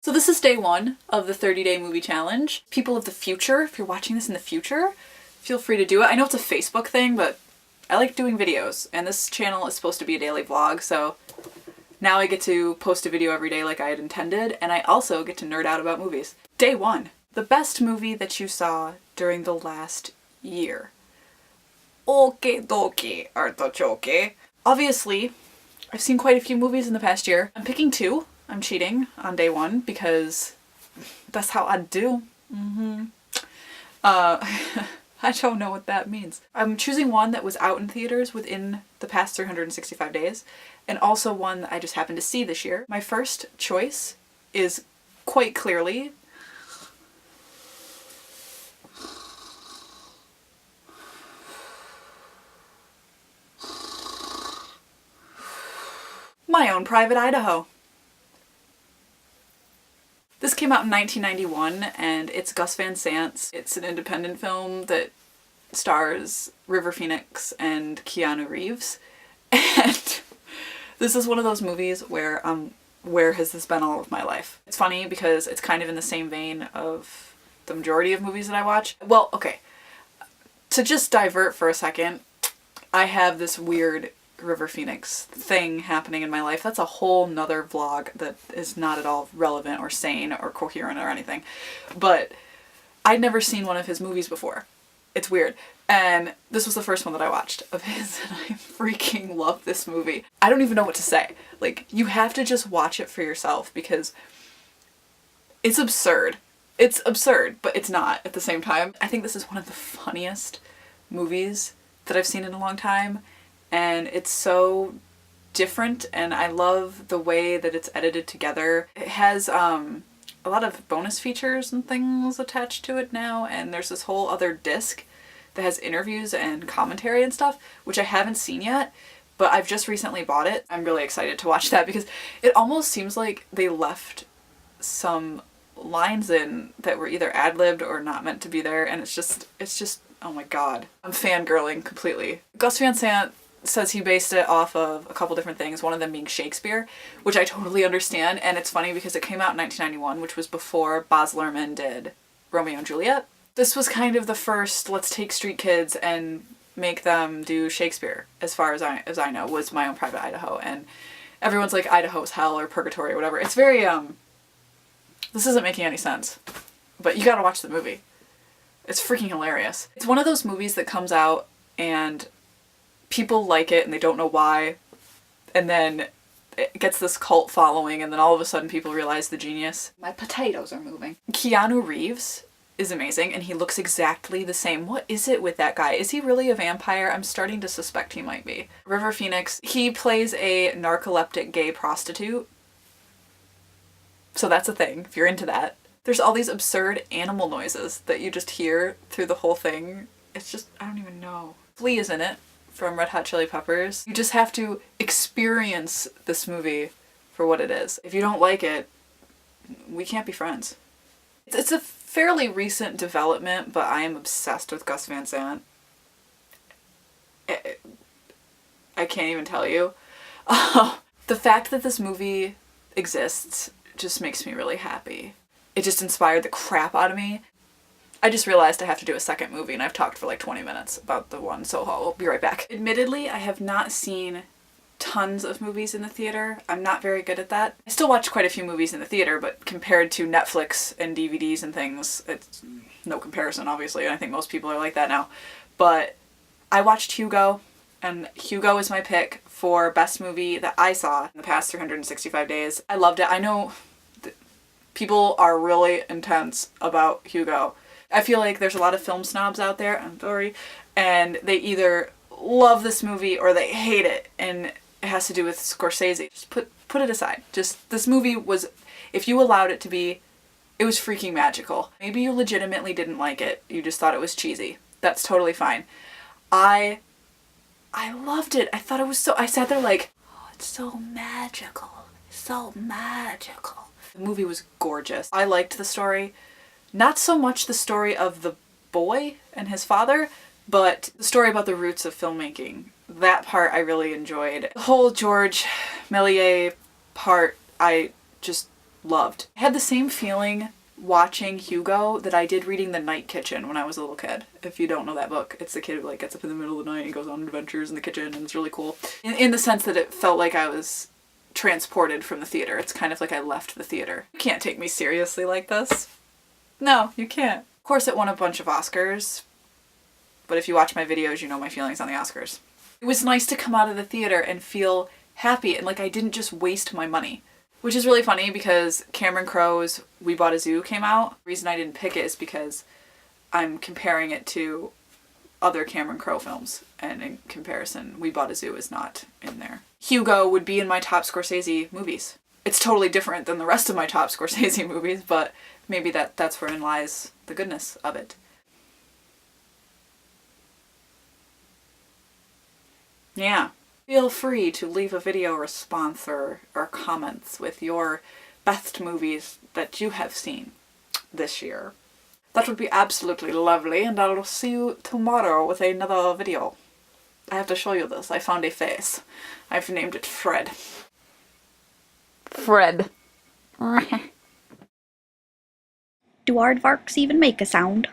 So this is day one of the 30-day movie challenge. People of the future, if you're watching this in the future, feel free to do it. I know it's a Facebook thing, but I like doing videos, and this channel is supposed to be a daily vlog, so now I get to post a video every day like I had intended, and I also get to nerd out about movies. Day one. The best movie that you saw during the last year. Okie dokie, artichoke. Obviously, I've seen quite a few movies in the past year. I'm picking two. I'm cheating on day one because that's how I do. I don't know what that means. I'm choosing one that was out in theaters within the past 365 days, and also one that I just happened to see this year. My first choice is quite clearly My Own Private Idaho. This came out in 1991, and it's Gus Van Sant's. It's an independent film that stars River Phoenix and Keanu Reeves. And this is one of those movies where where has this been all of my life? It's funny because it's kind of in the same vein of the majority of movies that I watch. Well, okay. To just divert for a second, I have this weird River Phoenix thing happening in my life. That's a whole nother vlog that is not at all relevant or sane or coherent or anything. But I'd never seen one of his movies before. It's weird. And this was the first one that I watched of his, and I freaking love this movie. I don't even know what to say. Like, you have to just watch it for yourself because it's absurd. It's absurd, but it's not at the same time. I think this is one of the funniest movies that I've seen in a long time. And it's so different, and I love the way that it's edited together. It has a lot of bonus features and things attached to it now, and there's this whole other disc that has interviews and commentary and stuff, which I haven't seen yet, but I've just recently bought it. I'm really excited to watch that because it almost seems like they left some lines in that were either ad-libbed or not meant to be there, and it's just, oh my god. I'm fangirling completely. Gus Van Sant says he based it off of a couple different things, one of them being Shakespeare, which I totally understand, and it's funny because it came out in 1991, which was before Baz Luhrmann did Romeo and Juliet. This was kind of the first, let's take street kids and make them do Shakespeare, as far as I know, was My Own Private Idaho, and everyone's like, Idaho's hell or purgatory or whatever. It's very, this isn't making any sense, but you gotta watch the movie. It's freaking hilarious. It's one of those movies that comes out and people like it and they don't know why, and then it gets this cult following, and then all of a sudden people realize the genius. My potatoes are moving. Keanu Reeves is amazing, and he looks exactly the same. What is it with that guy? Is he really a vampire? I'm starting to suspect he might be. River Phoenix, he plays a narcoleptic gay prostitute. So that's a thing, if you're into that. There's all these absurd animal noises that you just hear through the whole thing. It's just, I don't even know. Flea is in it, from Red Hot Chili Peppers. You just have to experience this movie for what it is. If you don't like it, we can't be friends. It's a fairly recent development, but I am obsessed with Gus Van Sant. I can't even tell you. The fact that this movie exists just makes me really happy. It just inspired the crap out of me. I just realized I have to do a second movie, and I've talked for like 20 minutes about the one, so I'll be right back. Admittedly, I have not seen tons of movies in the theater. I'm not very good at that. I still watch quite a few movies in the theater, but compared to Netflix and DVDs and things, it's no comparison, obviously, and I think most people are like that now. But I watched Hugo, and Hugo is my pick for best movie that I saw in the past 365 days. I loved it. I know people are really intense about Hugo. I feel like there's a lot of film snobs out there, I'm sorry, and they either love this movie or they hate it, and it has to do with Scorsese. Just put it aside. Just, this movie was, if you allowed it to be, it was freaking magical. Maybe you legitimately didn't like it, you just thought it was cheesy. That's totally fine. I loved it. I thought it was so, I sat there like, oh, it's so magical. It's so magical. The movie was gorgeous. I liked the story. Not so much the story of the boy and his father, but the story about the roots of filmmaking. That part I really enjoyed. The whole George Méliès part I just loved. I had the same feeling watching Hugo that I did reading The Night Kitchen when I was a little kid. If you don't know that book, it's the kid who like gets up in the middle of the night and goes on adventures in the kitchen, and it's really cool. In the sense that it felt like I was transported from the theater. It's kind of like I left the theater. You can't take me seriously like this. No, you can't. Of course it won a bunch of Oscars, but if you watch my videos, you know my feelings on the Oscars. It was nice to come out of the theater and feel happy and like I didn't just waste my money. Which is really funny because Cameron Crowe's We Bought a Zoo came out. The reason I didn't pick it is because I'm comparing it to other Cameron Crowe films, and in comparison, We Bought a Zoo is not in there. Hugo would be in my top Scorsese movies. It's totally different than the rest of my top Scorsese movies, but maybe that's wherein lies the goodness of it. Yeah. Feel free to leave a video response or comments with your best movies that you have seen this year. That would be absolutely lovely, and I'll see you tomorrow with another video. I have to show you this. I found a face. I've named it Fred. Fred. Do aardvarks even make a sound?